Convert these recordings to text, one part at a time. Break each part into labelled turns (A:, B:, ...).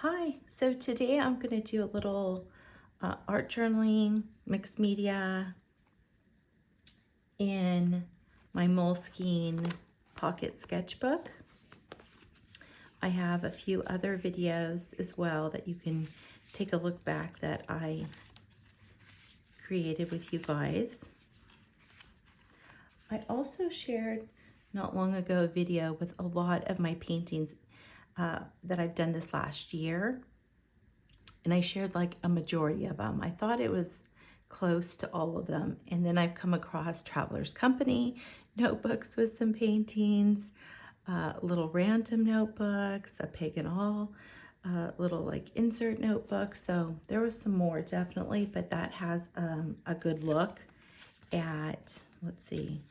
A: Hi, so today I'm going to do a little art journaling, mixed media in my Moleskine pocket sketchbook. I have a few other videos as well that you can take a look back that I created with you guys. I also shared not long ago a video with a lot of my paintings that I've done this last year. And I shared like a majority of them. I thought it was close to all of them. And then I've come across Traveler's Company notebooks with some paintings, little random notebooks, a pig and all, little like insert notebooks. So there was some more definitely, but that has a good look at, let's see,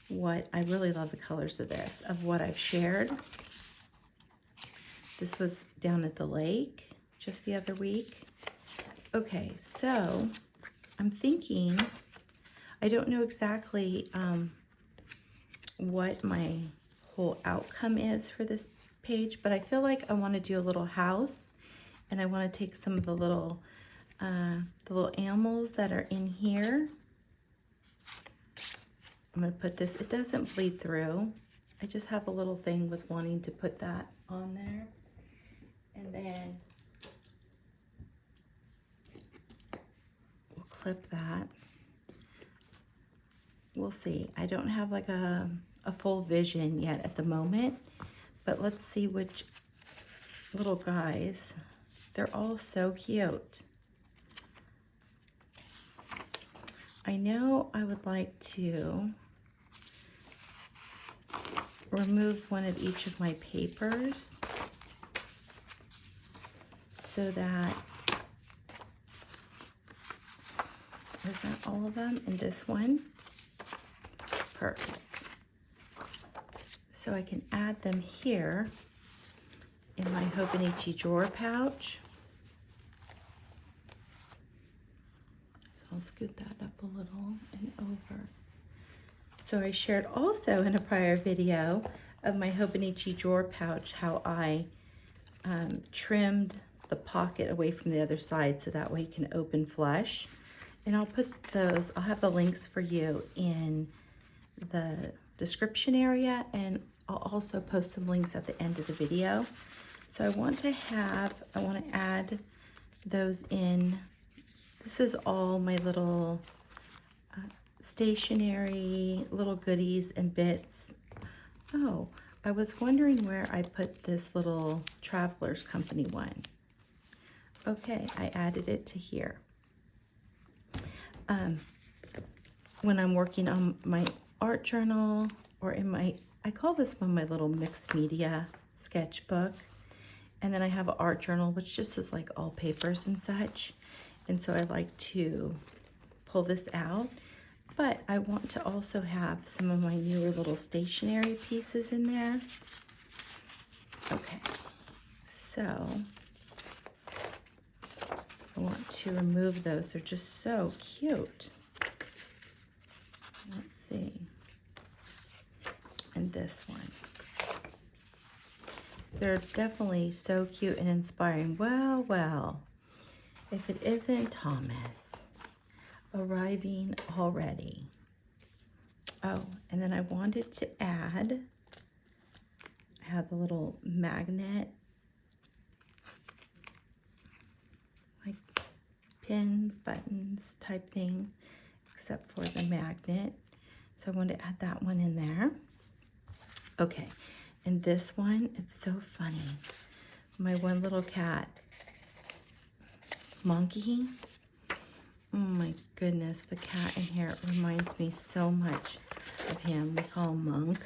A: what I really love the colors of this, of what I've shared. This was down at the lake just the other week. Okay, so I'm thinking, I don't know exactly what my whole outcome is for this page, but I feel like I want to do a little house, and I want to take some of the little animals that are in here. I'm going to put this, it doesn't bleed through. I just have a little thing with wanting to put that on there. And then we'll clip that. We'll see. I don't have like a full vision yet at the moment, but let's see which little guys. They're all so cute. I know I would like to remove one of each of my papers so that, is that all of them in this one? Perfect. So I can add them here in my Hobonichi drawer pouch. So I'll scoot that up a little and over. So I shared also in a prior video of my Hobonichi drawer pouch how I trimmed the pocket away from the other side so that way it can open flush. And I'll put those, I'll have the links for you in the description area, and I'll also post some links at the end of the video. So I want to add those in. This is all my little stationery, little goodies and bits. Oh, I was wondering where I put this little Traveler's Company one. Okay, I added it to here. When I'm working on my art journal or in my, I call this one my little mixed media sketchbook. And then I have an art journal, which just is like all papers and such. And so I like to pull this out. But I want to also have some of my newer little stationery pieces in there. Okay, so I want to remove those. They're just so cute. Let's see. And this one. They're definitely so cute and inspiring. Well, well, if it isn't Thomas arriving already. Oh, and then I wanted to add, I have a little magnet, like pins, buttons type thing, except for the magnet. So I wanted to add that one in there. Okay, and this one, it's so funny. My one little cat, Monkey. Oh my goodness, the cat in here reminds me so much of him. We call him Monk.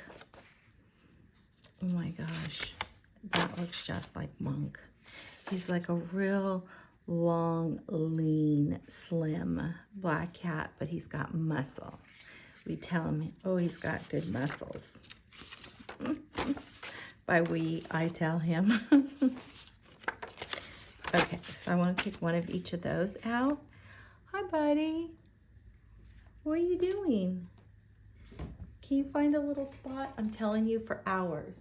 A: Oh my gosh, that looks just like Monk. He's like a real long, lean, slim black cat, but he's got muscle. We tell him, oh, he's got good muscles. By we, I tell him. Okay, so I want to take one of each of those out. Hi, buddy. What are you doing? Can you find a little spot? I'm telling you, for hours.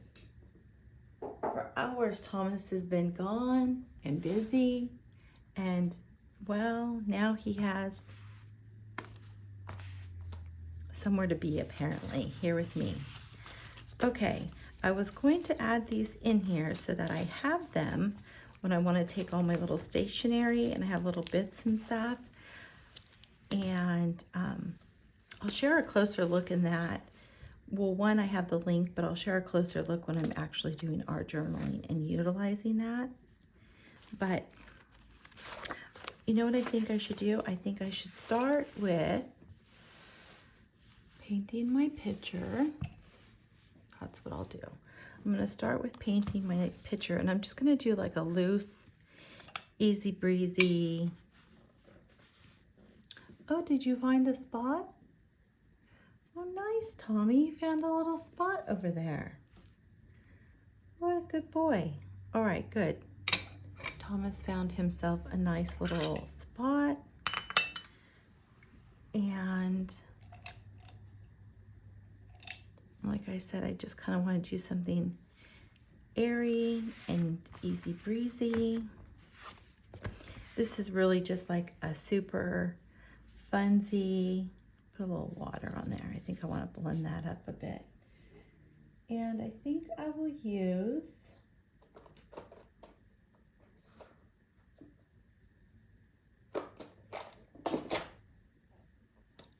A: For hours, Thomas has been gone and busy, and well, now he has somewhere to be apparently, here with me. Okay, I was going to add these in here so that I have them when I want to take all my little stationery and I have little bits and stuff. And I'll share a closer look in that. Well, one, I have the link, but I'll share a closer look when I'm actually doing art journaling and utilizing that. But you know what I think I should do? I think I should start with painting my picture. That's what I'll do. I'm going to start with painting my picture, and I'm just going to do like a loose, easy breezy. Oh, did you find a spot? Oh, nice, Tommy. You found a little spot over there. What a good boy. All right, good. Thomas found himself a nice little spot. And like I said, I just kind of want to do something airy and easy breezy. This is really just like a super funsy. Put a little water on there. I think I want to blend that up a bit. And I think I will use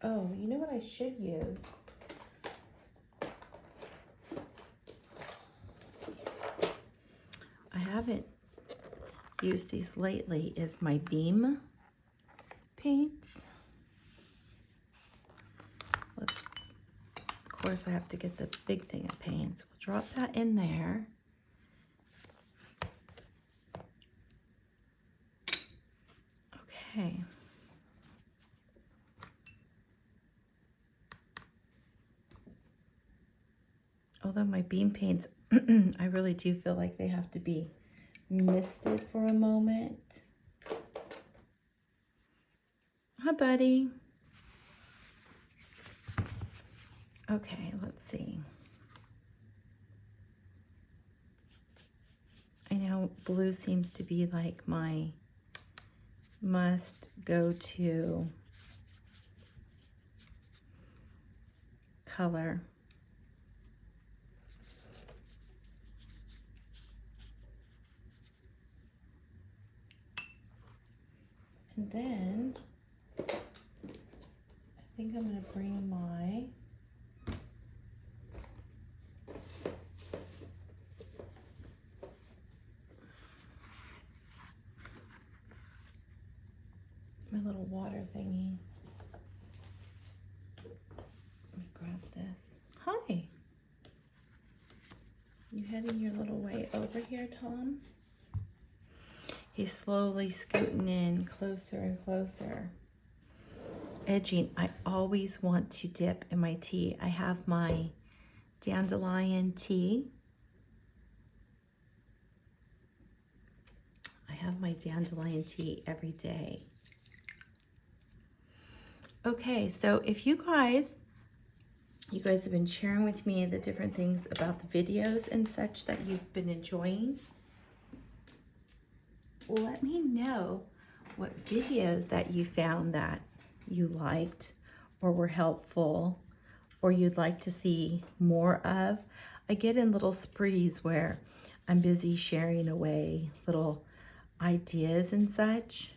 A: oh, you know what I should use? I haven't used these lately, is my Beam paints. Of course, I have to get the big thing of paints. We'll drop that in there. Okay. Although my Beam paints, I really do feel like they have to be misted for a moment. Hi, buddy. Okay, let's see. I know blue seems to be like my must go to color. And then I think I'm going to bring my little water thingy. Let me grab this. Hi. You heading your little way over here, Tom? He's slowly scooting in closer and closer. Edging. I always want to dip in my tea. I have my dandelion tea. I have my dandelion tea every day. Okay, so if you guys have been sharing with me the different things about the videos and such that you've been enjoying. Let me know what videos that you found that you liked or were helpful or you'd like to see more of. I get in little sprees where I'm busy sharing away little ideas and such,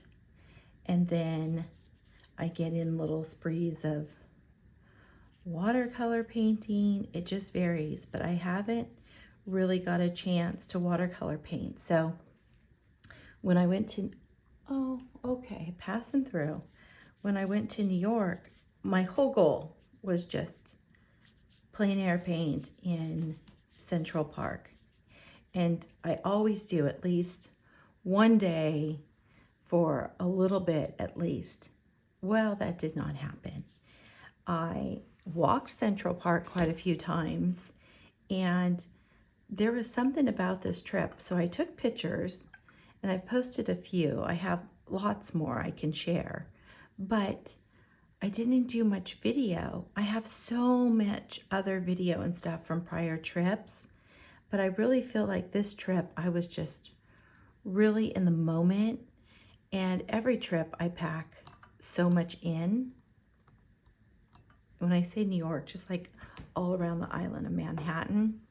A: and then I get in little sprees of watercolor painting. It just varies, but I haven't really got a chance to watercolor paint. So when I went to, oh, okay, passing through. When I went to New York, my whole goal was just plein air paint in Central Park. And I always do at least one day for a little bit at least. Well, that did not happen. I walked Central Park quite a few times, and there was something about this trip. So I took pictures, and I've posted a few. I have lots more I can share, but I didn't do much video. I have so much other video and stuff from prior trips, But I really feel like this trip, I was just really in the moment. And every trip I pack so much in. When I say New York, just like all around the island of Manhattan.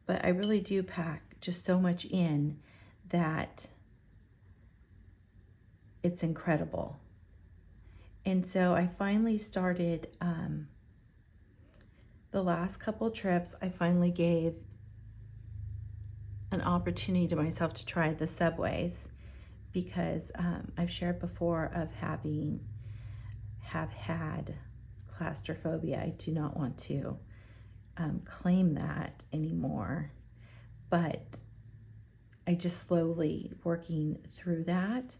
A: But I really do pack just so much in that it's incredible. And so I finally started, the last couple trips, I finally gave an opportunity to myself to try the subways, because I've shared before of have had claustrophobia. I do not want to claim that anymore, but I just slowly working through that.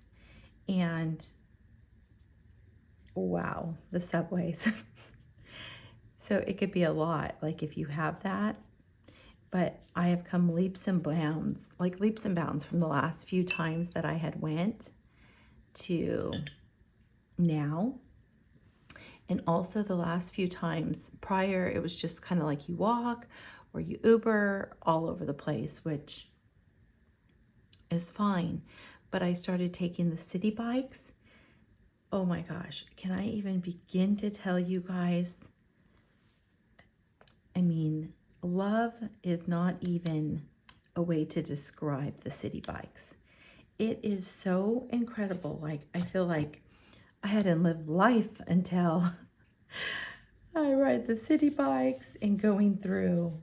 A: And wow, the subways. So it could be a lot, like if you have that, but I have come leaps and bounds from the last few times that I had went to now. And also the last few times prior, it was just kind of like you walk or you Uber all over the place, which is fine. But I started taking the city bikes. Oh my gosh, can I even begin to tell you guys? I mean, love is not even a way to describe the city bikes. It is so incredible. Like, I feel like I hadn't lived life until I ride the city bikes and going through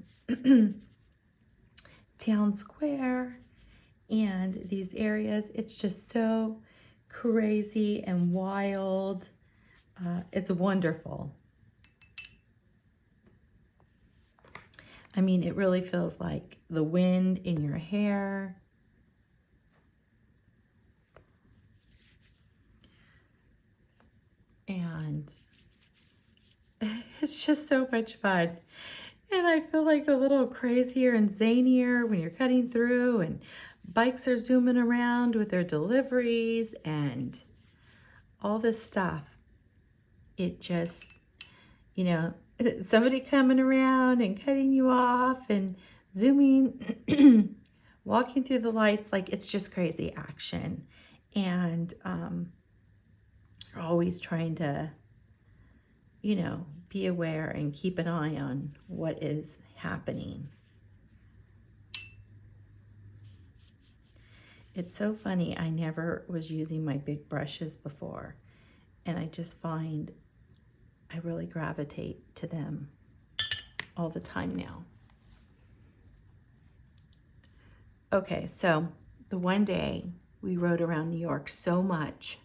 A: town square and these areas. It's just so crazy and wild. It's wonderful. I mean, it really feels like the wind in your hair. And it's just so much fun. And I feel like a little crazier and zanier when you're cutting through, and bikes are zooming around with their deliveries and all this stuff. It just, you know, somebody coming around and cutting you off and zooming, walking through the lights, like it's just crazy action. And always trying to, you know, be aware and keep an eye on what is happening. It's so funny, I never was using my big brushes before, and I just find I really gravitate to them all the time now. Okay, so the one day we rode around New York so much.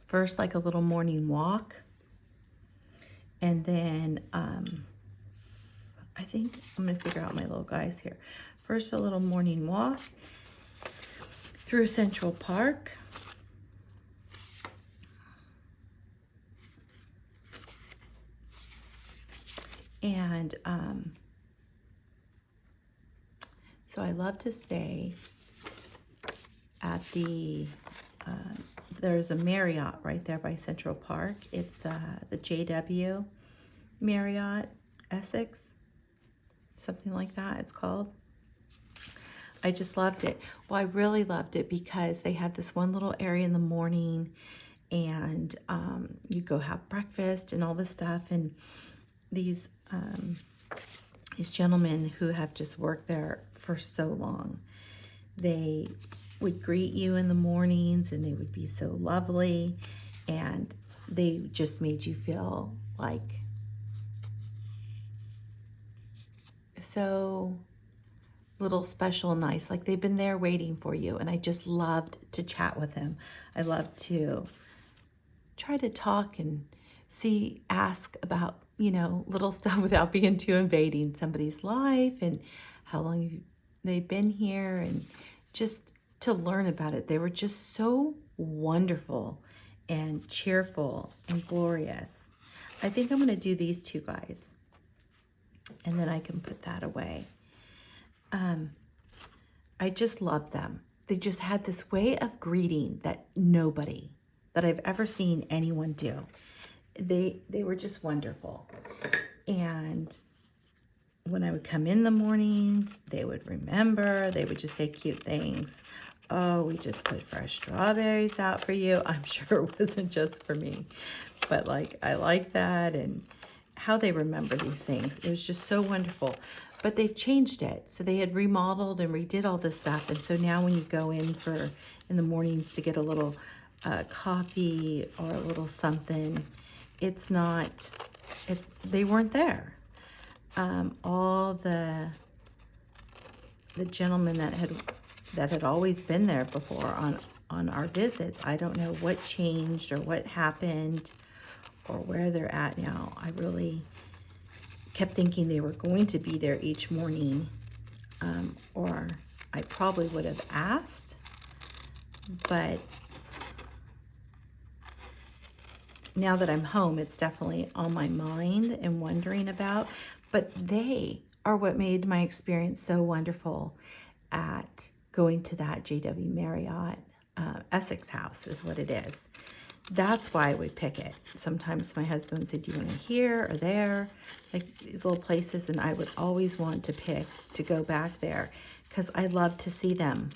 A: First, like a little morning walk, and then I think I'm gonna figure out my little guys here. First, a little morning walk through Central Park. And so I love to stay at the, there's a Marriott right there by Central Park. It's the JW Marriott Essex, something like that it's called. I just loved it. Well, I really loved it because they had this one little area in the morning, and you go have breakfast and all this stuff. And these gentlemen who have just worked there for so long, they would greet you in the mornings, and they would be so lovely, and they just made you feel like so little special and nice, like they've been there waiting for you. And I just loved to chat with him. I love to try to talk and ask about, you know, little stuff without being too invading somebody's life and how long they've been here, and just to learn about it. They were just so wonderful and cheerful and glorious. I think I'm going to do these two guys, and then I can put that away. I just love them. They just had this way of greeting that nobody that I've ever seen anyone do. They were just wonderful. And when I would come in the mornings, they would remember. They would just say cute things. Oh, we just put fresh strawberries out for you. I'm sure it wasn't just for me, but like, I like that. And how they remember these things. It was just so wonderful. But they've changed it. So they had remodeled and redid all this stuff. And so now when you go in the mornings to get a little coffee or a little something, they weren't there. All the gentlemen that had always been there before on our visits, I don't know what changed or what happened or where they're at now. I really kept thinking they were going to be there each morning, or I probably would have asked, but now that I'm home, it's definitely on my mind and wondering about. But they are what made my experience so wonderful at going to that JW Marriott Essex House is what it is. That's why I would pick it. Sometimes my husband would say, do you want to here or there? Like these little places, and I would always want to pick to go back there because I love to see them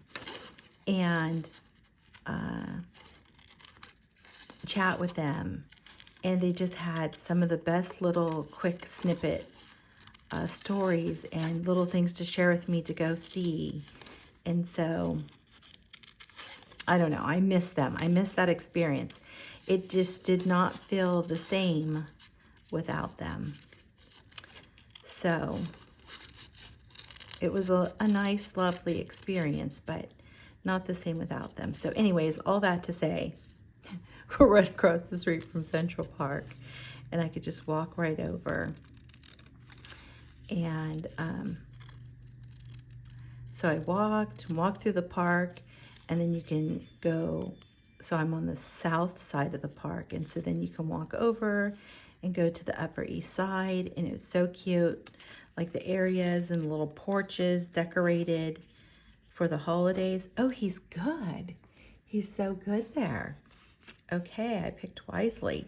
A: and chat with them. And they just had some of the best little quick snippet stories and little things to share with me to go see. And so, I don't know, I miss them. I miss that experience. It just did not feel the same without them. So, it was a nice, lovely experience, but not the same without them. So anyways, all that to say, we're right across the street from Central Park, and I could just walk right over. And so I walked through the park, and then you can go, so I'm on the south side of the park, and so then you can walk over and go to the Upper East Side, and it was so cute, like the areas and the little porches decorated for the holidays. Oh, he's good. He's so good there. Okay, I picked wisely.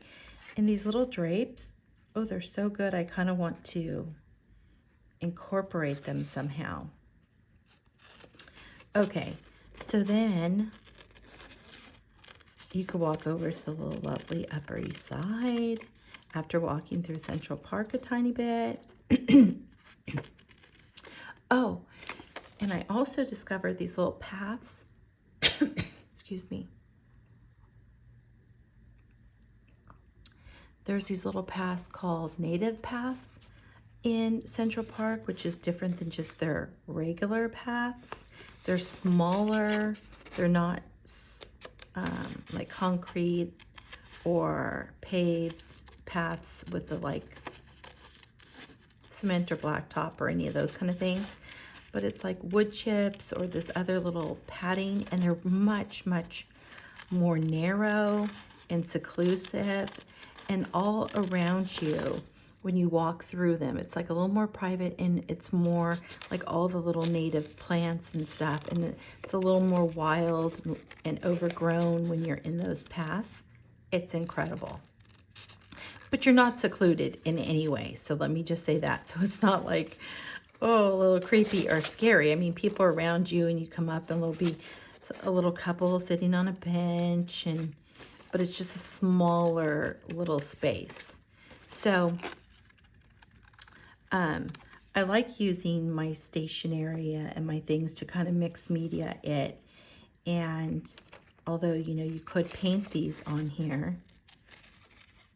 A: And these little drapes, oh, they're so good. I kind of want to incorporate them somehow. Okay, so then you could walk over to the little lovely Upper East Side after walking through Central Park a tiny bit. Oh, and I also discovered these little paths. Excuse me. There's these little paths called native paths in Central Park, which is different than just their regular paths. They're smaller. They're not like concrete or paved paths with the like cement or blacktop or any of those kind of things. But it's like wood chips or this other little padding, and they're much, much more narrow and seclusive, and all around you when you walk through them, it's like a little more private, and it's more like all the little native plants and stuff, and it's a little more wild and overgrown when you're in those paths. It's incredible. But you're not secluded in any way, so let me just say that. So it's not like, oh, a little creepy or scary. I mean, people are around you, and you come up, and there'll be a little couple sitting on a bench, but it's just a smaller little space. So I like using my station area and my things to kind of mix media it. And although, you know, you could paint these on here,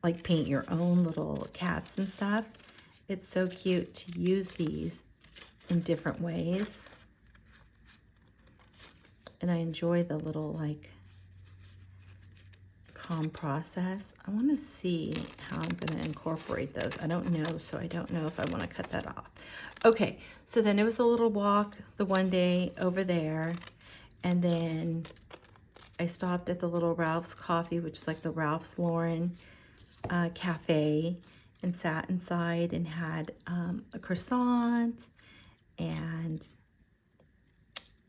A: like paint your own little cats and stuff, it's so cute to use these in different ways. And I enjoy the little like calm process. I want to see how I'm going to incorporate those. I don't know, so I don't know if I want to cut that off. Okay, so then it was a little walk the one day over there, and then I stopped at the little Ralph's Coffee, which is like the Ralph's Lauren cafe, and sat inside and had a croissant and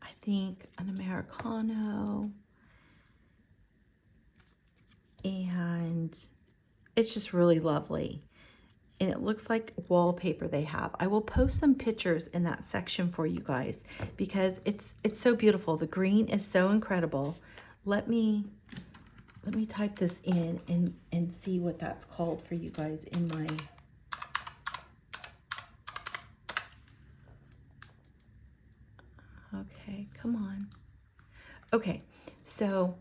A: I think an Americano. And it's just really lovely. and it looks like wallpaper they have. I will post some pictures in that section for you guys because it's so beautiful. The green is so incredible. Let me type this in and see what that's called for you guys in my... Okay, come on. Okay, so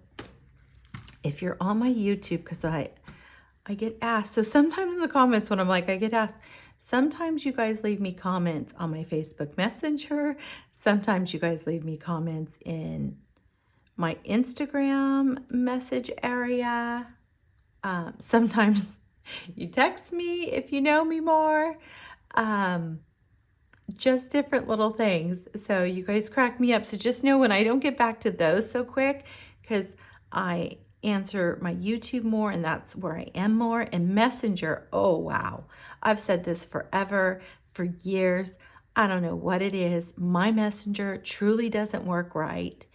A: if you're on my YouTube, because I get asked, so sometimes in the comments when I'm like, I get asked, sometimes you guys leave me comments on my Facebook Messenger, sometimes you guys leave me comments in my Instagram message area, sometimes you text me if you know me more, just different little things. So you guys crack me up. So just know when I don't get back to those so quick, because I answer my YouTube more and that's where I am more. And Messenger, oh wow, I've said this forever, for years. I don't know what it is. My Messenger truly doesn't work right.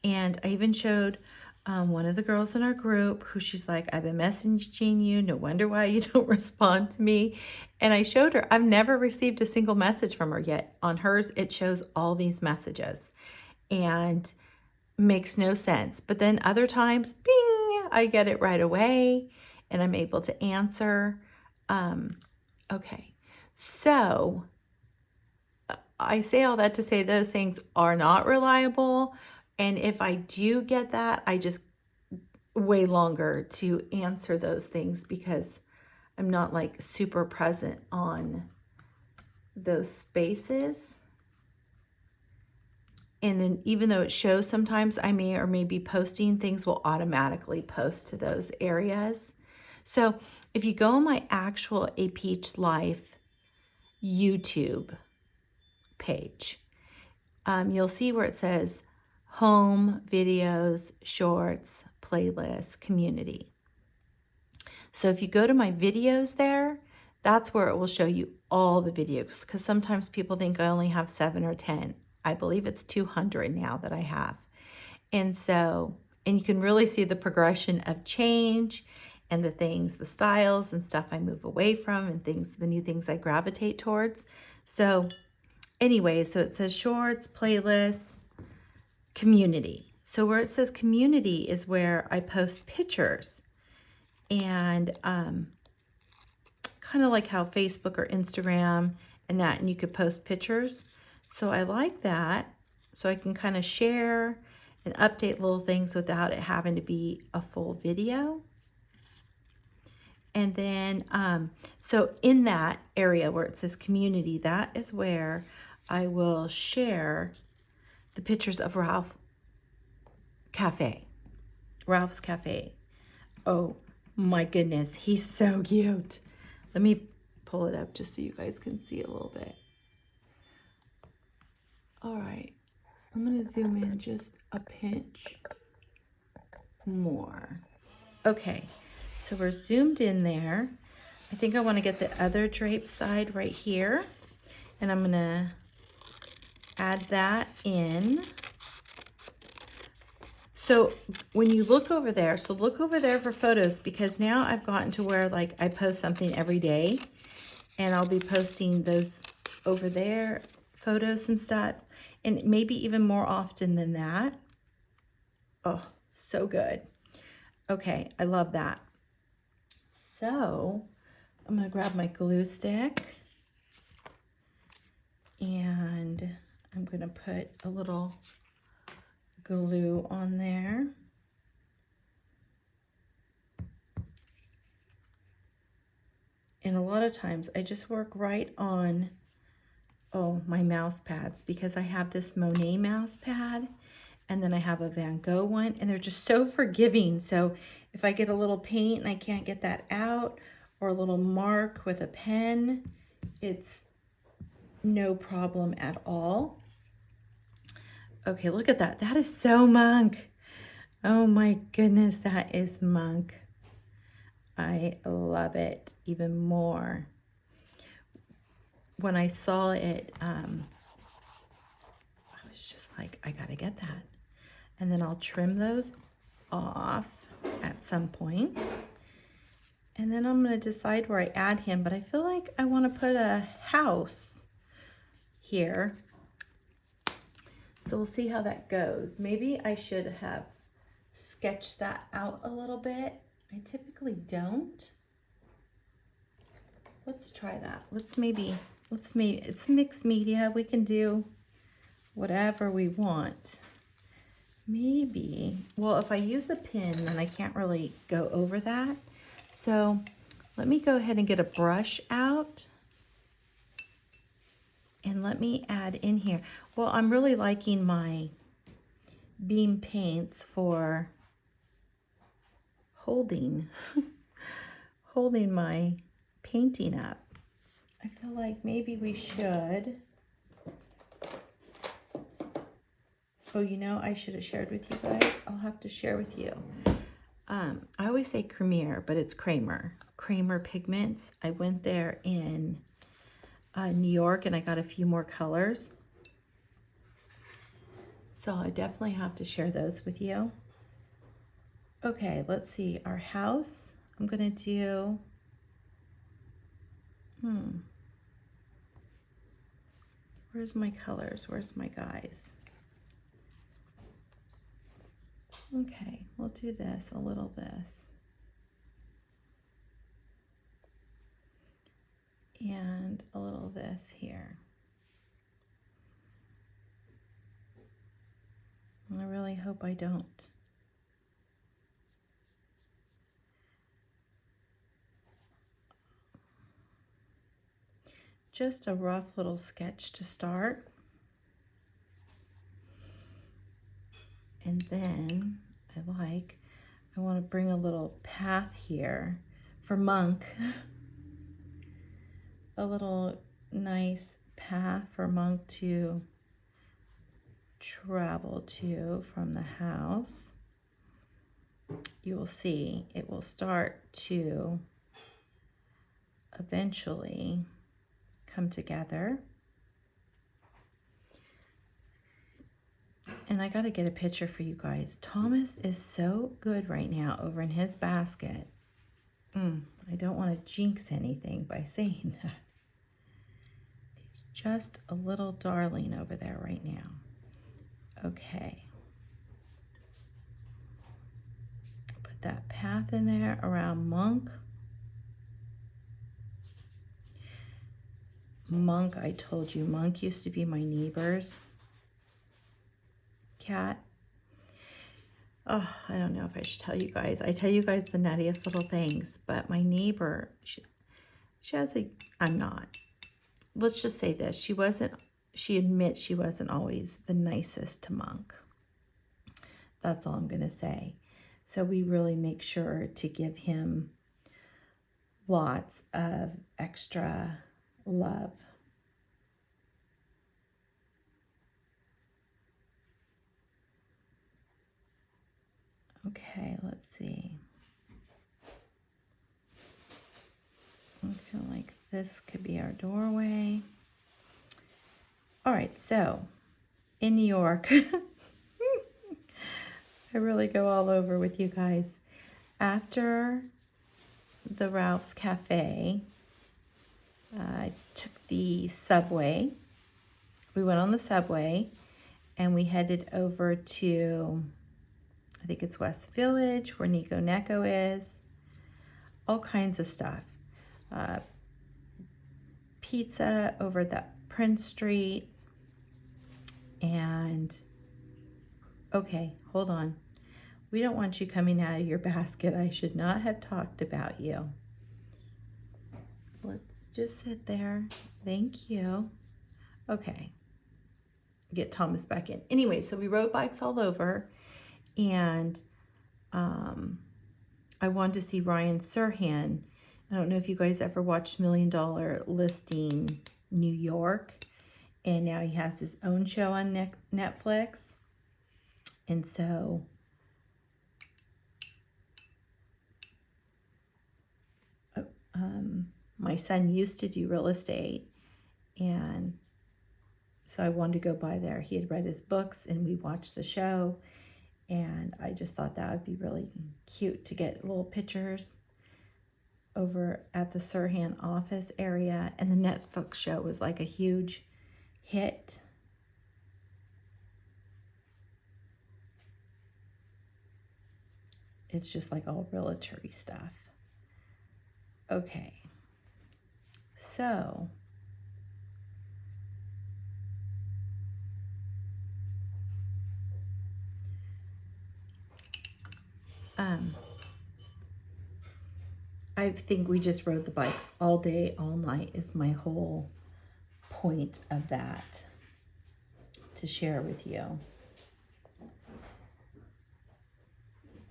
A: And I even showed one of the girls in our group who she's like, I've been messaging you, no wonder why you don't respond to me. And I showed her, I've never received a single message from her yet. On hers, it shows all these messages and makes no sense. But then other times, bing, I get it right away and I'm able to answer. Okay, so I say all that to say those things are not reliable. And if I do get that, I just way longer to answer those things because I'm not like super present on those spaces. And then even though it shows sometimes I may or may be posting, things will automatically post to those areas. So if you go on my actual A Peach Life YouTube page, you'll see where it says home, videos, shorts, playlists, community. So if you go to my videos there, that's where it will show you all the videos, because sometimes people think I only have 7 or 10. I believe it's 200 now that I have. And so, and you can really see the progression of change and the things, the styles and stuff I move away from and things, the new things I gravitate towards. So anyway, so it says shorts, playlists, community. So where it says community is where I post pictures and kind of like how Facebook or Instagram and that, and you could post pictures. So I like that. So I can kind of share and update little things without it having to be a full video. And then, so in that area where it says community, that is where I will share the pictures of Ralph's Cafe. Oh my goodness, he's so cute. Let me pull it up just so you guys can see a little bit. All right, I'm gonna zoom in just a pinch more. Okay, so we're zoomed in there. I think I want to get the other drape side right here, and I'm gonna add that in. So when you look over there, so look over there for photos, because now I've gotten to where like I post something every day and I'll be posting those over there, photos and stuff, and maybe even more often than that. Oh, so good. Okay, I love that. So I'm gonna grab my glue stick and I'm gonna put a little glue on there. And a lot of times I just work right on, my mouse pads, because I have this Monet mouse pad and then I have a Van Gogh one, and they're just so forgiving. So if I get a little paint and I can't get that out, or a little mark with a pen, it's no problem at all. Okay, look at that. That is so monk. Oh my goodness, that is monk. I love it even more. When I saw it, I was just like, I gotta get that. And then I'll trim those off at some point. And then I'm going to decide where I add him, but I feel like I want to put a house here. So we'll see how that goes. Maybe I should have sketched that out a little bit. I typically don't. Let's try that. Let's maybe, it's mixed media. We can do whatever we want. Maybe, well, if I use a pin, then I can't really go over that. So let me go ahead and get a brush out. And let me add in here. Well, I'm really liking my beam paints for holding, holding my painting up. I feel like maybe we should. Oh, you know, I should have shared with you guys. I'll have to share with you. I always say Cremier, but it's Kramer. Kramer Pigments. I went there in New York and I got a few more colors. So I definitely have to share those with you. Okay, let's see. Our house, I'm going to do, where's my colors? Where's my guys? Okay, we'll do this, a little this. And a little this here. I really hope I don't. Just a rough little sketch to start. And then I want to bring a little path here for Monk. A little nice path for Monk to travel to from the house. You will see it will start to eventually come together. And I got to get a picture for you guys. Thomas is so good right now over in his basket. I don't want to jinx anything by saying that. He's just a little darling over there right now. Okay. Put that path in there around Monk. Monk, I told you, Monk used to be my neighbor's cat. Oh, I don't know if I should tell you guys. I tell you guys the nuttiest little things, but my neighbor, she has a, I'm not. Let's just say this. She admits she wasn't always the nicest to Monk. That's all I'm going to say. So we really make sure to give him lots of extra love. Okay, let's see. I feel like this could be our doorway. All right, so in New York, I really go all over with you guys. After the Ralph's Cafe, I took the subway. We went on the subway and we headed over to, I think it's West Village, where Nico Neko is. All kinds of stuff. Pizza over at that Prince Street. And, okay, hold on. We don't want you coming out of your basket. I should not have talked about you. Let's just sit there. Thank you. Okay. Get Thomas back in. Anyway, so we rode bikes all over. And I wanted to see Ryan Serhant. I don't know if you guys ever watched $1 Million Listing New York. And now he has his own show on Netflix. And so my son used to do real estate. And so I wanted to go by there. He had read his books and we watched the show. And I just thought that would be really cute to get little pictures. over at the Sirhan office area, and the Netflix show was like a huge hit. It's just like all realtor-y stuff. Okay, so I think we just rode the bikes all day, all night is my whole point of that to share with you.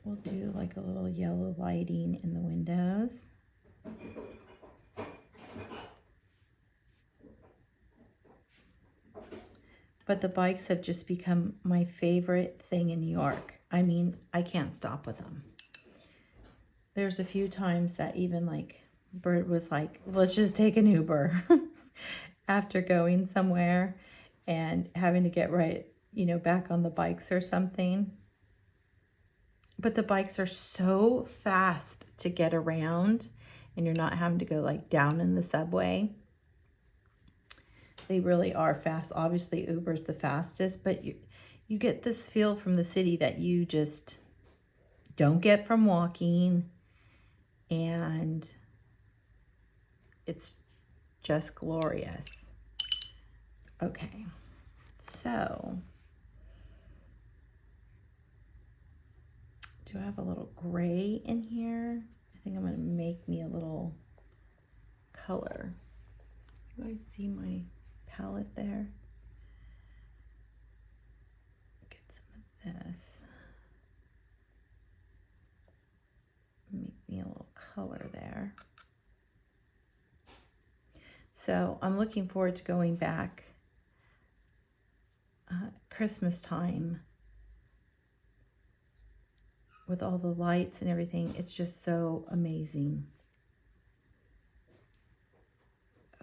A: We'll do like a little yellow lighting in the windows. But the bikes have just become my favorite thing in New York. I mean, I can't stop with them. There's a few times that even like Bert was like, let's just take an Uber after going somewhere and having to get right, you know, back on the bikes or something. But the bikes are so fast to get around, and you're not having to go like down in the subway. They really are fast. Obviously, Uber's the fastest, but you get this feel from the city that you just don't get from walking, and it's just glorious. Okay, so do I have a little gray in here? I think I'm going to make me a little color. Do I see my palette there? Get some of this. Make me a little color there. So I'm looking forward to going back Christmas time with all the lights and everything. It's just so amazing.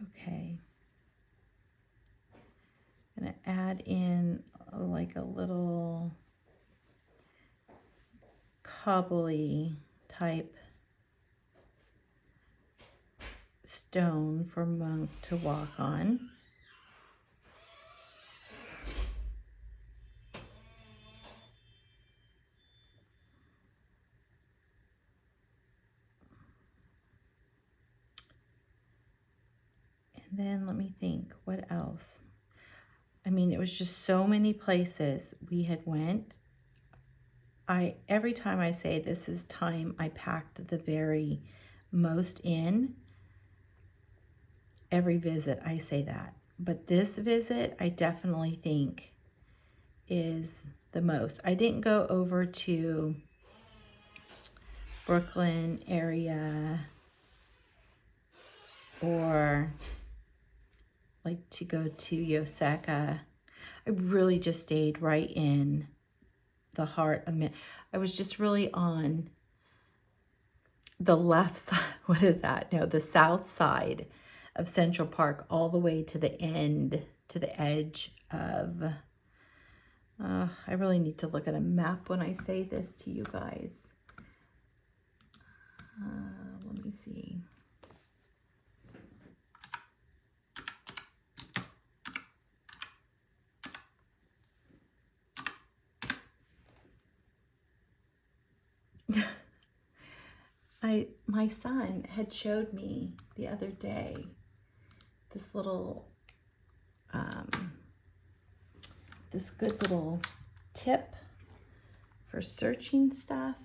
A: Okay. I'm going to add in like a little cobbly type stone for Monk to walk on. And then let me think, what else? I mean, it was just so many places we had went. Every time I say this is time I packed the very most in, every visit I say that. But this visit, I definitely think is the most. I didn't go over to Brooklyn area or like to go to Yoseka. I really just stayed right in the heart of it. I was just really on the left side. What is that? No, the south side of Central Park, all the way to the end, to the edge of, I really need to look at a map when I say this to you guys. Let me see. My son had showed me the other day this little, this good little tip for searching stuff.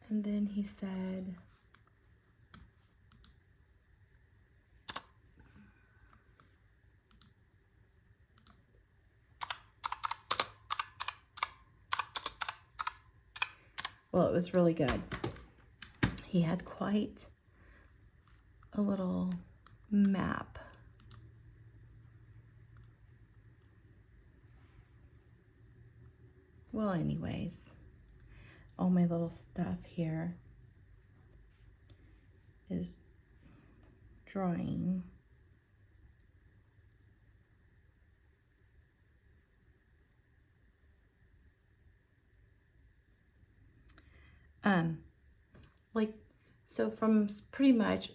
A: And then he said, well, it was really good. He had quite a little map. Well, anyways, all my little stuff here is drying. Um, like, so from pretty much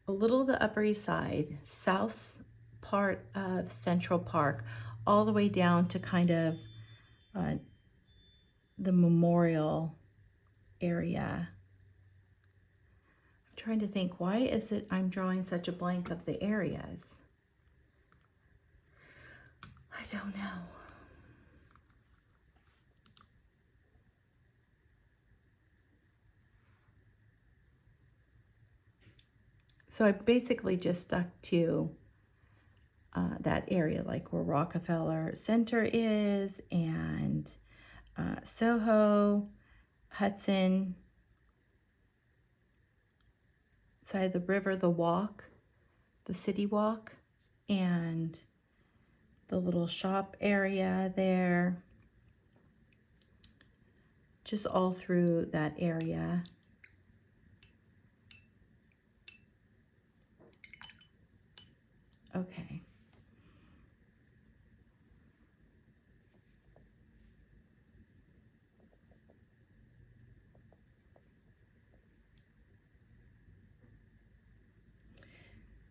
A: a little of the Upper East Side, south part of Central Park, all the way down to kind of the Memorial area. I'm trying to think, why is it I'm drawing such a blank of the areas? I don't know. So I basically just stuck to that area, like where Rockefeller Center is, and Soho, Hudson, side of the river, the walk, the city walk, and the little shop area there. Just all through that area. Okay.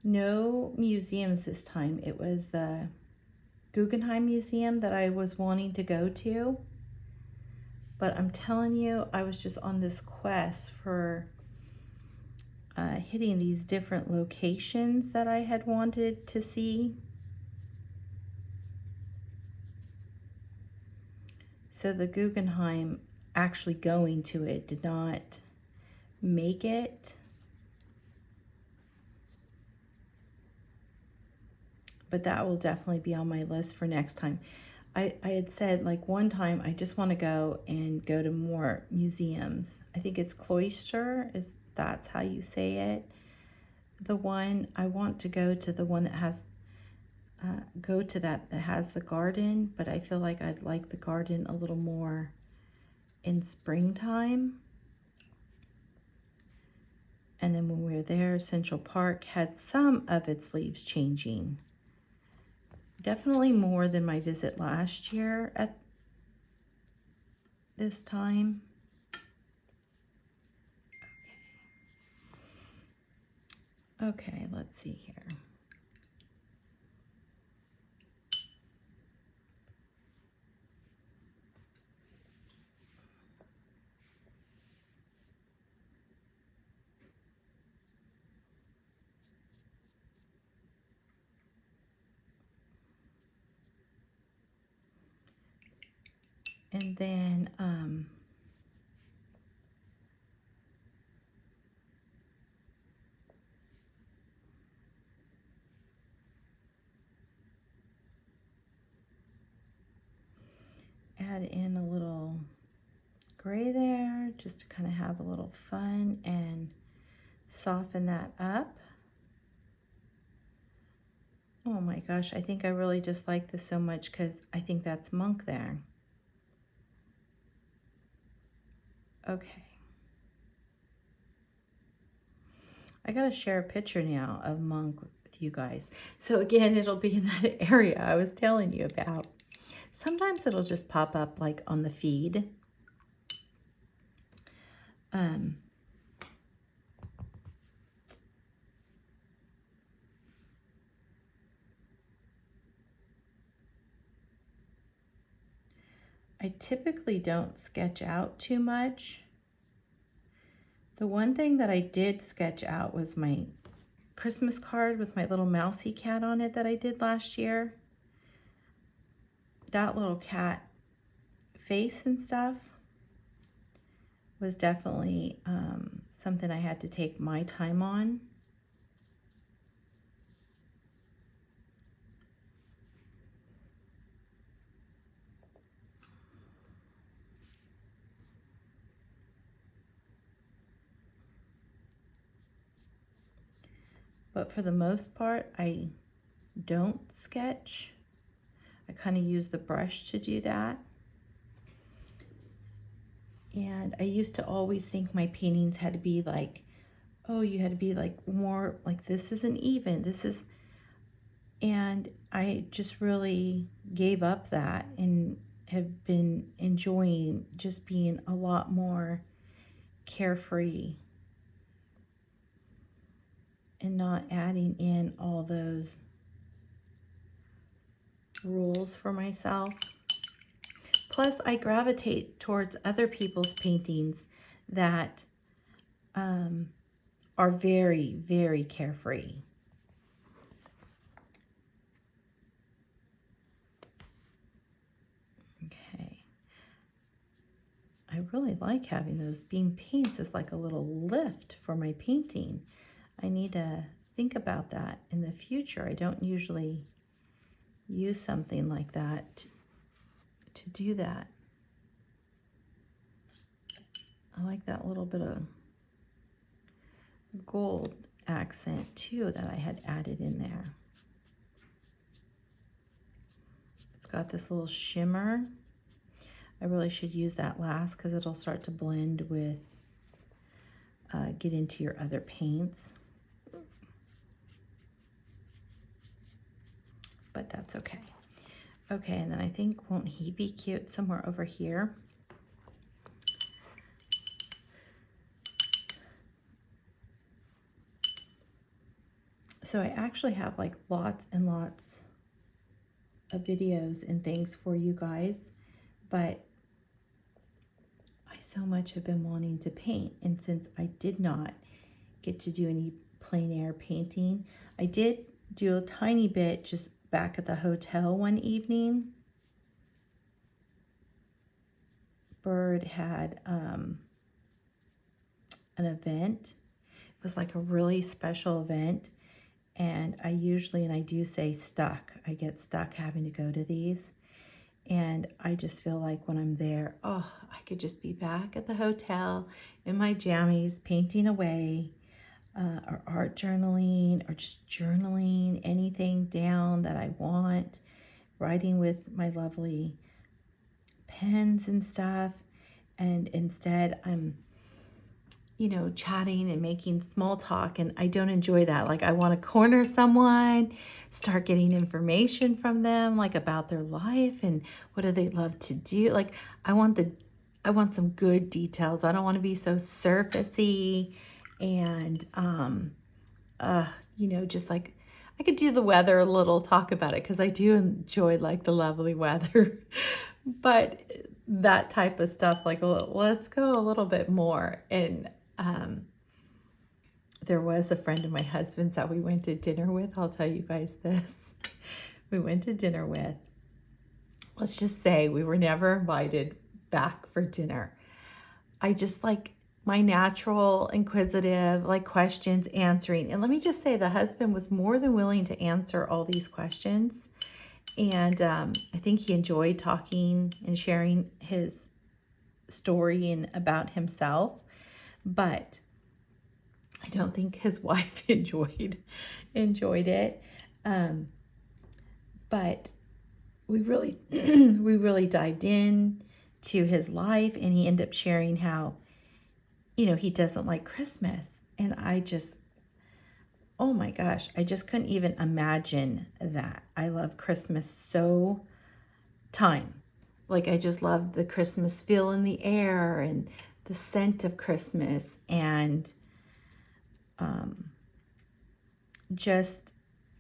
A: No museums this time. It was the Guggenheim Museum that I was wanting to go to. But I'm telling you, I was just on this quest for hitting these different locations that I had wanted to see. So the Guggenheim, actually going to it, did not make it. But that will definitely be on my list for next time. I had said, like, one time I just want to go to more museums. I think it's Cloister, that's how you say it. The one, I want to go to the one that has, that has the garden, but I feel like I'd like the garden a little more in springtime. And then when we were there, Central Park had some of its leaves changing. Definitely more than my visit last year at this time. Okay, let's see here. And then add in a little gray there just to kind of have a little fun and soften that up. Oh my gosh, I think I really just like this so much because I think that's Monk there. Okay. I gotta share a picture now of Monk with you guys. So again, it'll be in that area I was telling you about. Sometimes it'll just pop up like on the feed. I typically don't sketch out too much. The one thing that I did sketch out was my Christmas card with my little mousy cat on it that I did last year. That little cat face and stuff was definitely something I had to take my time on. But for the most part, I don't sketch. I kind of use the brush to do that. And I used to always think my paintings had to be like, oh, you had to be like more like this isn't even, this is, and I just really gave up that and have been enjoying just being a lot more carefree and not adding in all those rules for myself. Plus, I gravitate towards other people's paintings that are very, very carefree. Okay. I really like having those beam paints as like a little lift for my painting. I need to think about that in the future. I don't usually use something like that to do that. I like that little bit of gold accent too that I had added in there. It's got this little shimmer. I really should use that last because it'll start to blend with, get into your other paints. But that's okay. Okay, and then I think, won't he be cute somewhere over here? So I actually have like lots and lots of videos and things for you guys, but I so much have been wanting to paint, and since I did not get to do any plein air painting, I did do a tiny bit just back at the hotel one evening. Bird had an event. It was like a really special event, and I do say stuck. I get stuck having to go to these, and I just feel like when I'm there, oh, I could just be back at the hotel in my jammies, painting away, or art journaling, or just journaling anything down that I want, writing with my lovely pens and stuff. And instead I'm, chatting and making small talk, and I don't enjoy that. Like, I want to corner someone, start getting information from them, like about their life and what do they love to do. Like, I want some good details. I don't want to be so surfacey and just like, I could do the weather a little, talk about it, because I do enjoy like the lovely weather. But that type of stuff, like, let's go a little bit more. And there was a friend of my husband's that we went to dinner with. I'll tell you guys this. We went to dinner with, let's just say we were never invited back for dinner. I just like my natural, inquisitive, like questions answering. And let me just say, the husband was more than willing to answer all these questions. And I think he enjoyed talking and sharing his story and about himself. But I don't think his wife enjoyed it. But we really, we really dived in to his life, and he ended up sharing how, he doesn't like Christmas. And I just, oh my gosh, I just couldn't even imagine that. I love Christmas so time. Like, I just love the Christmas feel in the air and the scent of Christmas, and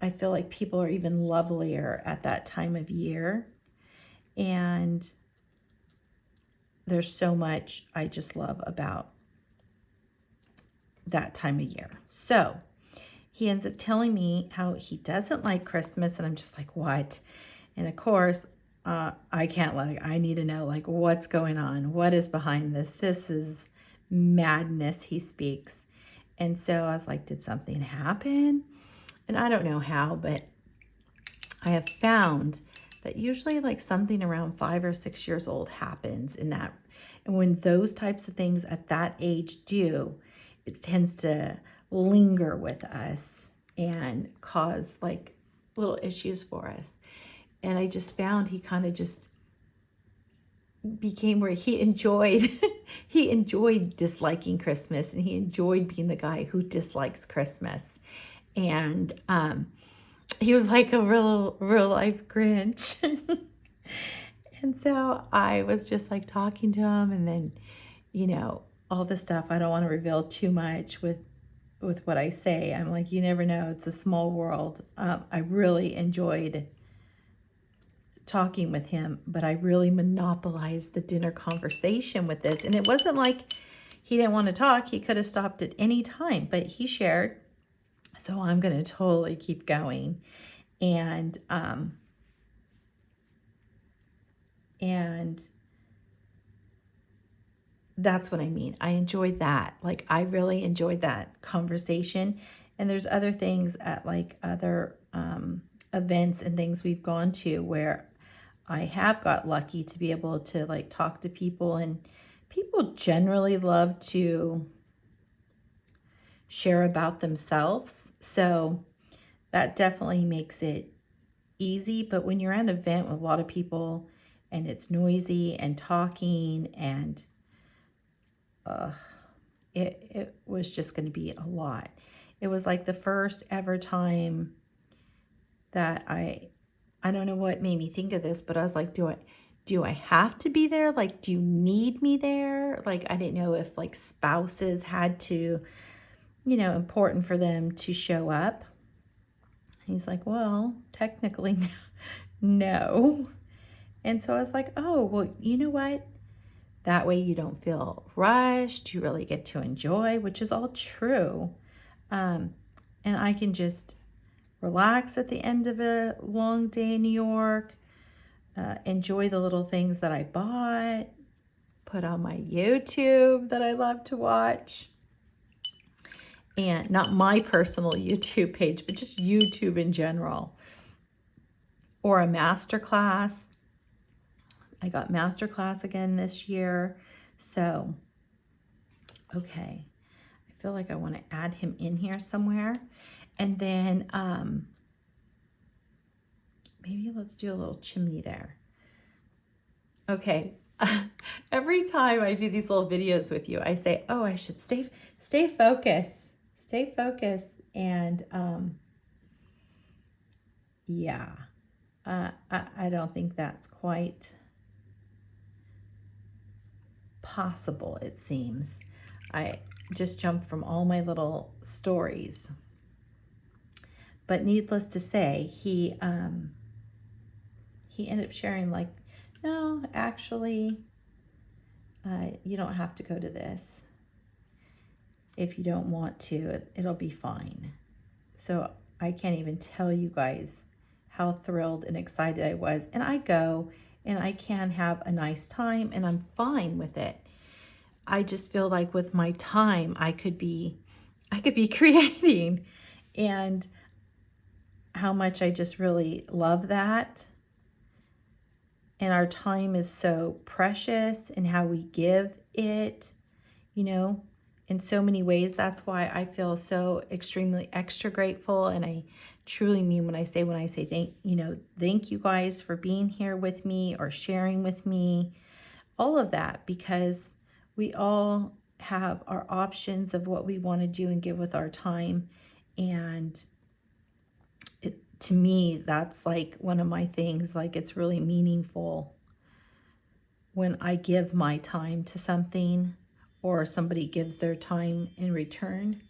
A: I feel like people are even lovelier at that time of year. And there's so much I just love about that time of year. So he ends up telling me how he doesn't like Christmas, and I'm just like, what? And of course, I can't I need to know, like, what's going on? What is behind this? This is madness, he speaks. And so I was like, did something happen? And I don't know how, but I have found that usually like something around 5 or 6 years old happens in that. And when those types of things at that age do, it tends to linger with us and cause like little issues for us. And I just found he kind of just became where he enjoyed he enjoyed disliking Christmas, and he enjoyed being the guy who dislikes Christmas. And he was like a real life Grinch. And so I was just like talking to him, and then all the stuff. I don't want to reveal too much with what I say. I'm like, you never know. It's a small world. I really enjoyed talking with him, but I really monopolized the dinner conversation with this. And it wasn't like he didn't want to talk. He could have stopped at any time, but he shared. So I'm going to totally keep going. And that's what I mean. I enjoyed that. Like, I really enjoyed that conversation. And there's other things at like other events and things we've gone to where I have got lucky to be able to like talk to people, and people generally love to share about themselves. So that definitely makes it easy. But when you're at an event with a lot of people and it's noisy and talking, and it was just going to be a lot. It was like the first ever time that I don't know what made me think of this, but I was like, do I have to be there? Like, do you need me there? Like, I didn't know if like spouses had to, important for them to show up. He's like, well, technically, no. And so I was like, oh, well, you know what? That way you don't feel rushed. You really get to enjoy, which is all true. And I can just relax at the end of a long day in New York, enjoy the little things that I bought, put on my YouTube that I love to watch. And not my personal YouTube page, but just YouTube in general. Or a masterclass. I got masterclass again this year. So, okay. I feel like I want to add him in here somewhere. And then maybe let's do a little chimney there. Okay. Every time I do these little videos with you, I say, oh, I should stay focused. Stay focused. And yeah, I don't think that's quite possible, it seems. I just jumped from all my little stories. But needless to say, he ended up sharing like, no, actually, you don't have to go to this. If you don't want to, it'll be fine. So I can't even tell you guys how thrilled and excited I was. And I go and I can have a nice time and I'm fine with it. I just feel like with my time, I could be creating, and how much I just really love that. And our time is so precious, and how we give it, in so many ways. That's why I feel so extremely extra grateful. And I truly mean when I say thank you guys for being here with me or sharing with me, all of that, because we all have our options of what we want to do and give with our time. And to me, that's like one of my things. Like, it's really meaningful when I give my time to something or somebody gives their time in return.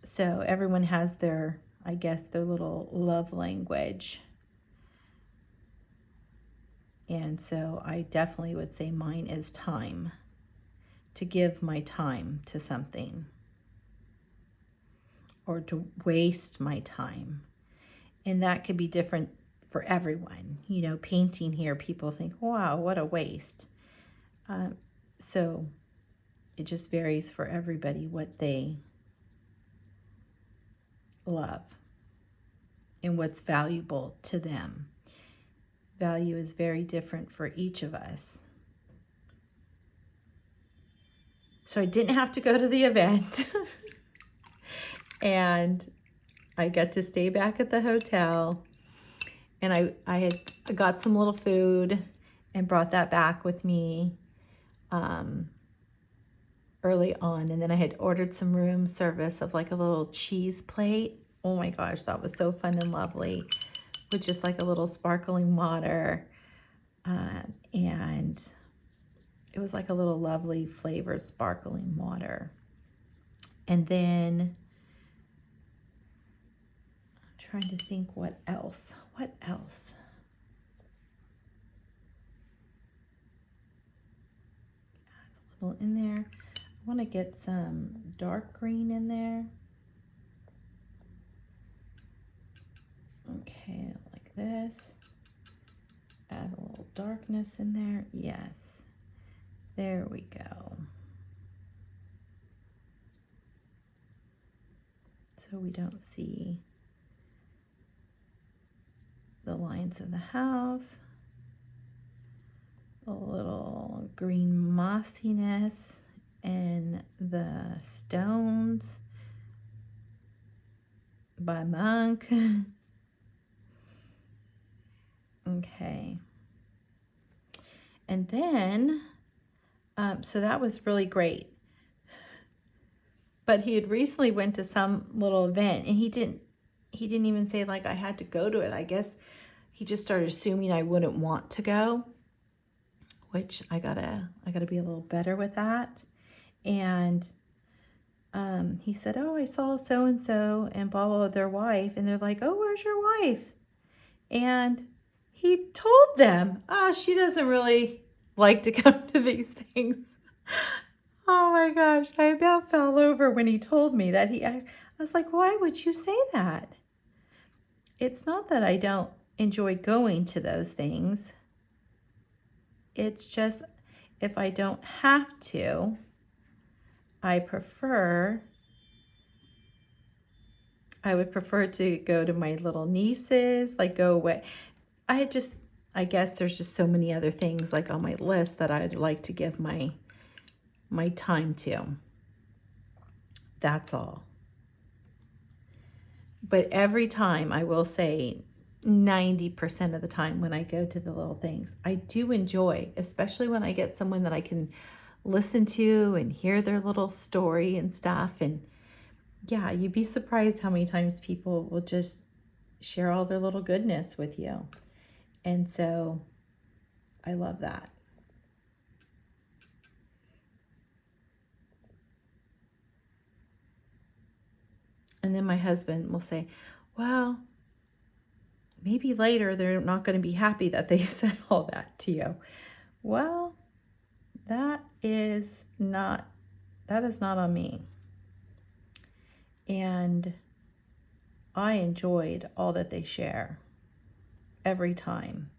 A: So everyone has their little love language. And so I definitely would say mine is time, to give my time to something, or to waste my time. And that could be different for everyone. Painting here, people think, wow, what a waste. So it just varies for everybody what they love and what's valuable to them. Value is very different for each of us. So I didn't have to go to the event. And I got to stay back at the hotel. And I had got some little food and brought that back with me early on. And then I had ordered some room service of like a little cheese plate. Oh my gosh, that was so fun and lovely, with just like a little sparkling water. And It was like a little lovely flavored sparkling water. And then I'm trying to think what else. What else? Add a little in there. I want to get some dark green in there. Okay, like this. Add a little darkness in there. Yes. There we go. So we don't see the lines of the house. A little green mossiness and the stones by Monk. Okay. And then, so that was really great. But he had recently went to some little event and he didn't even say like I had to go to it. I guess he just started assuming I wouldn't want to go, which I gotta be a little better with that. And he said, oh, I saw so-and-so and blah, blah, blah, their wife. And they're like, oh, where's your wife? And he told them, oh, she doesn't really like to come to these things. Oh my gosh, I about fell over when he told me that. I was like, why would you say that? It's not that I don't enjoy going to those things. It's just if I don't have to, I would prefer to go to my little nieces, like go away. I guess there's just so many other things like on my list that I'd like to give my time to. That's all. But every time, I will say 90% of the time when I go to the little things, I do enjoy, especially when I get someone that I can listen to and hear their little story and stuff. And yeah, you'd be surprised how many times people will just share all their little goodness with you. And so I love that. And then my husband will say, well, maybe later they're not going to be happy that they said all that to you. Well, that is not on me. And I enjoyed all that they share every time.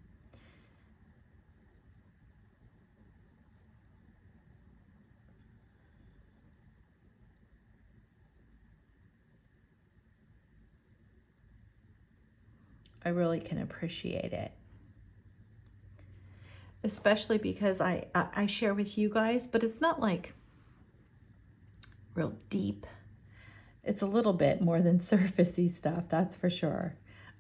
A: I really can appreciate it. Especially because I share with you guys, but it's not like real deep. It's a little bit more than surfacey stuff, that's for sure.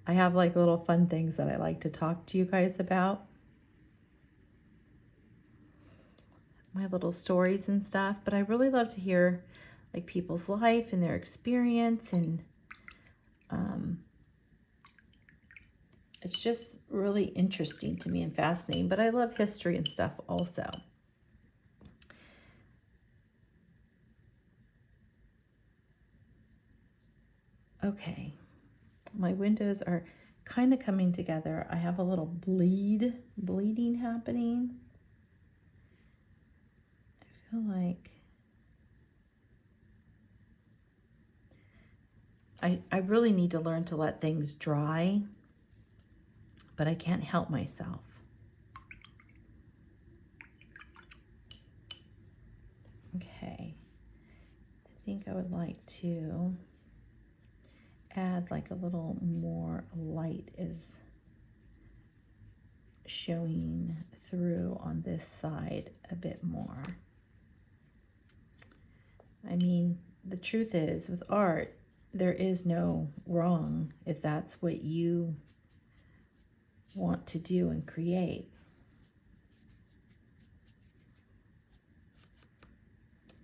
A: I have like little fun things that I like to talk to you guys about. My little stories and stuff, but I really love to hear like people's life and their experience, and it's just really interesting to me and fascinating, but I love history and stuff also. Okay, my windows are kind of coming together. I have a little bleeding happening. I feel like I really need to learn to let things dry, but I can't help myself. Okay, I think I would like to add like a little more light is showing through on this side a bit more. I mean, the truth is with art, there is no wrong if that's what you want to do and create.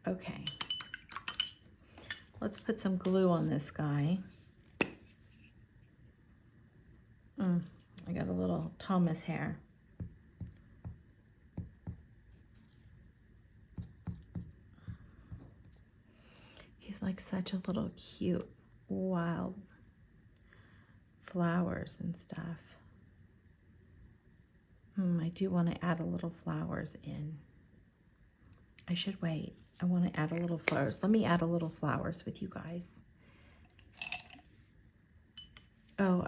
A: Okay, let's put some glue on this guy. I got a little Thomas hair. like such a little cute wild flowers and stuff. I do want to add a little flowers in. I should wait. I want to add a little flowers. Let me add a little flowers with you guys. Oh,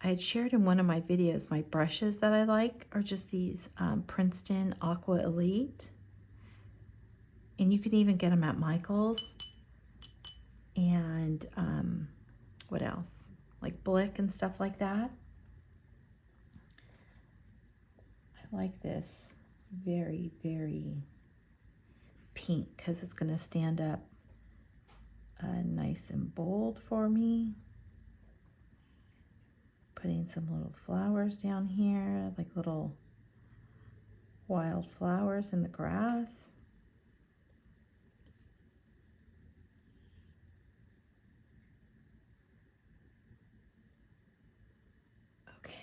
A: I had shared in one of my videos my brushes that I like are just these Princeton Aqua Elite. And you can even get them at Michael's. And what else? Like Blick and stuff like that. I like this very, very pink because it's going to stand up nice and bold for me. Putting some little flowers down here, like little wild flowers in the grass. Okay.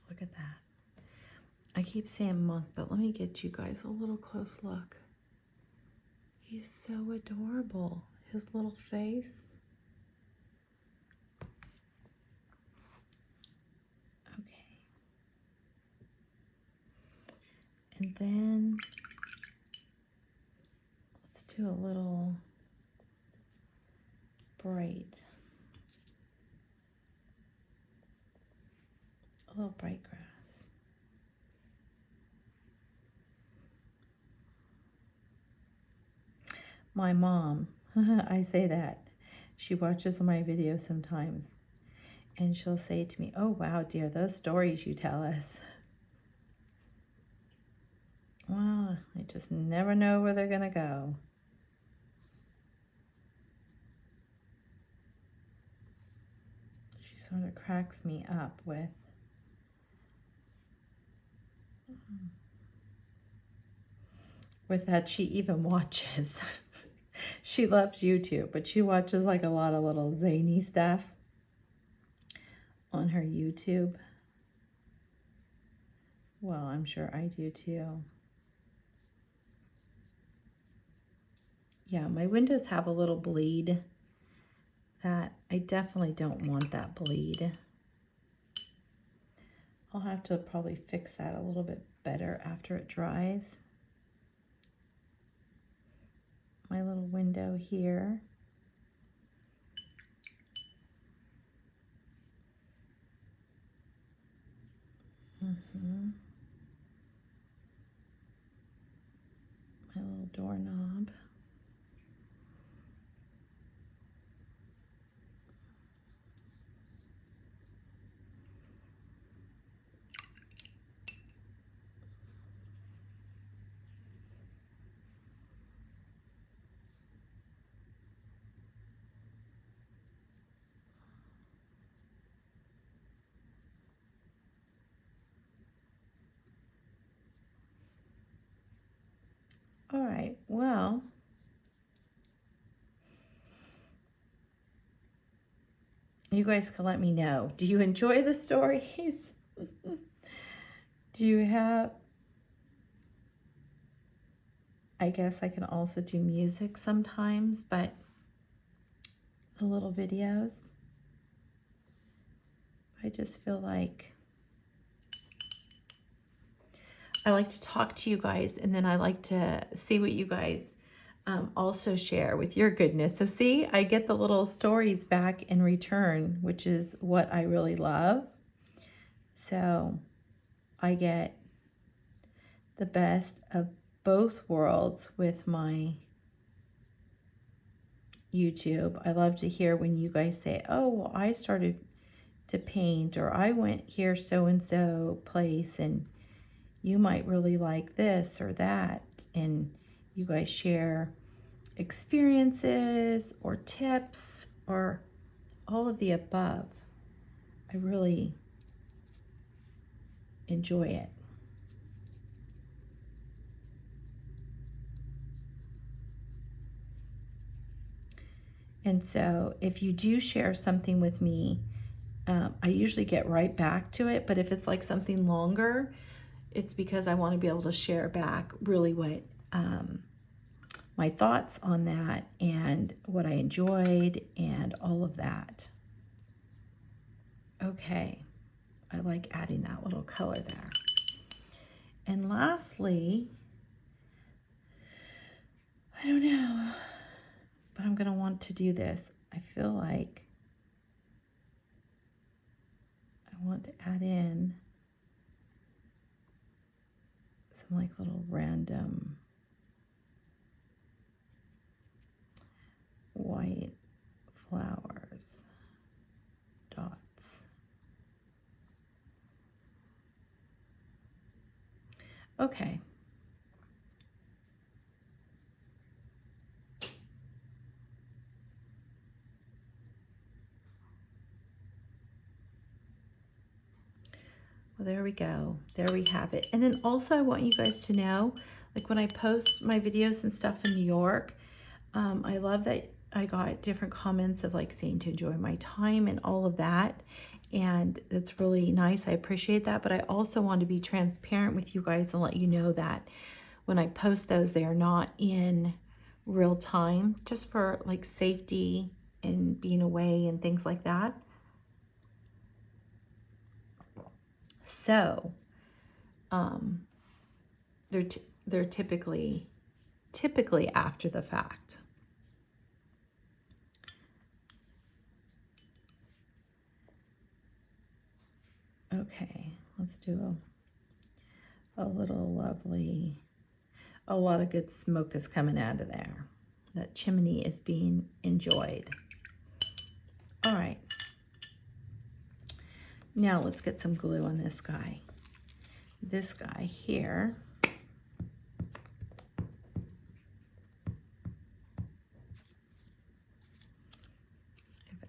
A: Look at that. I keep saying monk, but let me get you guys a little close look. He's so adorable. His little face. Okay. And then let's do a little bright. A little bright grass. My mom, I say that, she watches my videos sometimes and she'll say to me, "Oh, wow, dear, those stories you tell us. Well, I just never know where they're going to go." She sort of cracks me up with that she even watches. She loves YouTube, but she watches like a lot of little zany stuff on her YouTube. Well, I'm sure I do too. Yeah, my windows have a little bleed that I definitely don't want that bleed. I'll have to probably fix that a little bit better after it dries. My little window here. My little doorknob. All right, well, you guys can let me know. Do you enjoy the stories? Do you have, I guess I can also do music sometimes, but the little videos, I just feel like I like to talk to you guys, and then I like to see what you guys also share with your goodness. So see, I get the little stories back in return, which is what I really love. So I get the best of both worlds with my YouTube. I love to hear when you guys say, "Oh, well, I started to paint," or "I went here so-and-so place and you might really like this or that." And you guys share experiences or tips or all of the above. I really enjoy it. And so if you do share something with me, I usually get right back to it. But if it's like something longer, it's because I want to be able to share back really what my thoughts on that and what I enjoyed and all of that. Okay, I like adding that little color there. And lastly, I don't know, but I'm gonna want to do this. I feel like I want to add in some like little random white flowers, dots. Okay. Well, there we go. There we have it. And then also I want you guys to know, like when I post my videos and stuff in New York, I love that I got different comments of like saying to enjoy my time and all of that. And it's really nice. I appreciate that. But I also want to be transparent with you guys and let you know that when I post those, they are not in real time, just for like safety and being away and things like that. So they're typically after the fact. Okay, let's do a little lovely, a lot of good smoke is coming out of there. That chimney is being enjoyed. All right. Now let's get some glue on this guy. This guy here. I've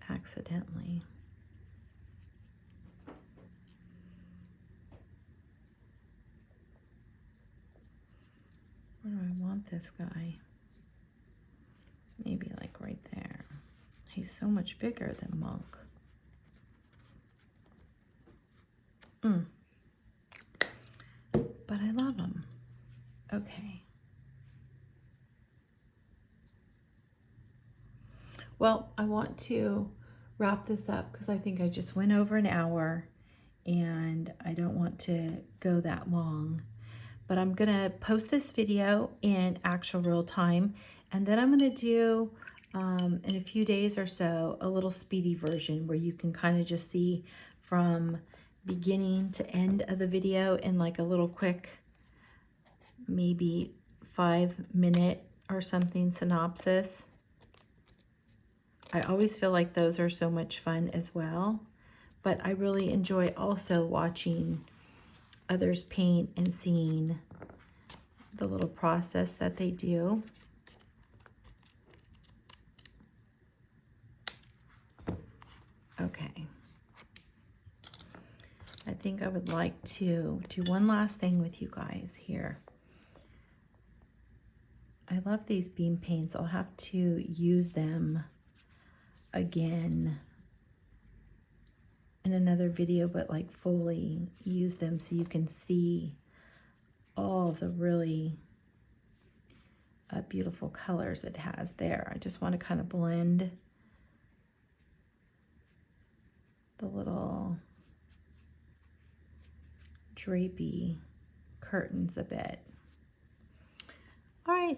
A: accidentally. Where do I want this guy? Maybe like right there. He's so much bigger than Monk. But I love him. Okay. Well, I want to wrap this up because I think I just went over an hour and I don't want to go that long. But I'm gonna post this video in actual real time, and then I'm gonna do in a few days or so a little speedy version where you can kind of just see from beginning to end of the video in like a little quick, maybe 5-minute or something synopsis. I always feel like those are so much fun as well, but I really enjoy also watching others paint and seeing the little process that they do. Okay. I think I would like to do one last thing with you guys here. I love these beam paints. I'll have to use them again in another video, but like fully use them so you can see all the really beautiful colors it has there. I just want to kind of blend the little drapey curtains a bit. All right.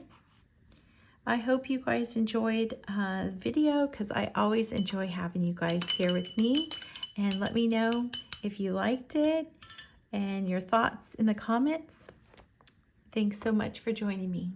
A: I hope you guys enjoyed the video because I always enjoy having you guys here with me. And let me know if you liked it and your thoughts in the comments. Thanks so much for joining me.